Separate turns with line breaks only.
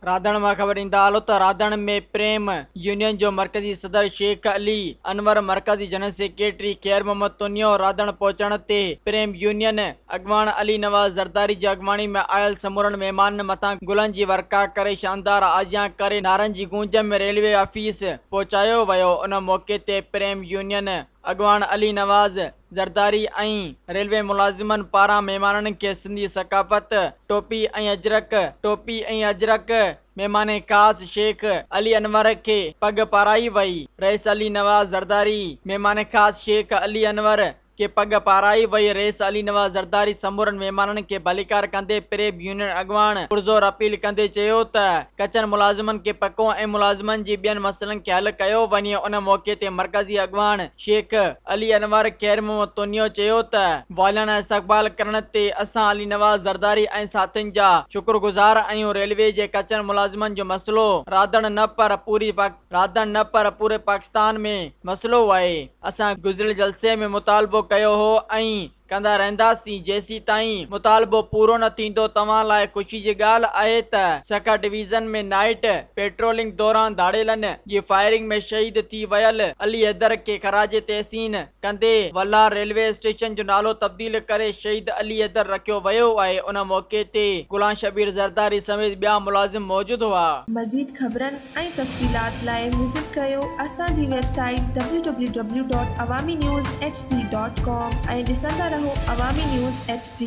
राधण मां ख़बर ईंदा हलो त राधण में प्रेम यूनियन जो मरकज़ी सदर शेख अली अनवर, मरकज़ी जनरल सेक्रेटरी खैर मोहम्मद तुनियो राधण पहुचण ते प्रेम यूनियन अॻवान अली नवाज़ ज़रदारी जी अॻवानी में आयल समूरनि महिमाननि मथां गुलनि जी वर्का करे शानदार आजियां करे नारनि जी गूंज में रेलवे ऑफिस पहुचायो वियो। उन मौके ते प्रेम यूनियन अॻवान अली नवाज़ ज़रदारी ऐं रेलवे मुलाज़िमनि पारां महिमाननि खे सिंधी सकाफ़त टोपी ऐं अजरक महिमान ख़ासि शेख अली अनवर खे पग पाराई वई। रईस अली नवाज़ ज़रदारी महिमान ख़ासि शेख अली अनवर के पग पाराई वई। रईस अली नवाज़ ज़रदारी समूरनि महिमाननि खे भलीकार कंदे प्रेम यूनियन अॻवान पुरज़ोर अपील कंदे चयो त कचनि मुलाज़िमनि खे पको ऐं मुलाज़िमनि जी ॿियनि मसइलनि खे हल कयो वञे। उन मौके ते मरकज़ी अॻवान शेख अली अनवर खैर मोहम्मद तुनियो चयो त वालियाना इस्तक़बाल करण ते असां अली नवाज़ ज़रदारी ऐं साथियुनि जा शुक्रगुज़ार आहियूं। रेलवे जे कचनि मुलाज़िमनि जो मसइलो राधण न पर पूरे पाकिस्तान में मसइलो आहे। असां गुज़िरियल जलसे में मुतालबो कयो हो ऐं कंदा रहंदासीं जेसीं ताईं मुतालबो पूरो न थींदो। तव्हां लाइ ख़ुशी जी ॻाल्हि आहे त सखा डिवीज़न में नाइट पेट्रोलिंग दौरान धाड़ेलनि जी फायरिंग में शहीद थी वियल अली हैदर खे ख़राज तहसीन कंदे वल्हार रेलवे स्टेशन जो नालो तब्दील करे शहीद अली हैदर रखियो वियो आहे। उन मौके ते गुलाम शबीर ज़रदारी समेत ॿिया मुलाज़िम मौजूद हुआ।
मज़ीद ख़बरनि ऐं तफ़सीलात लाइ विज़िट कयो असांजी वेबसाइट www.awamiNewsHD.com ऐं ॾिसंदा रहो अवामी न्यूज़ HD।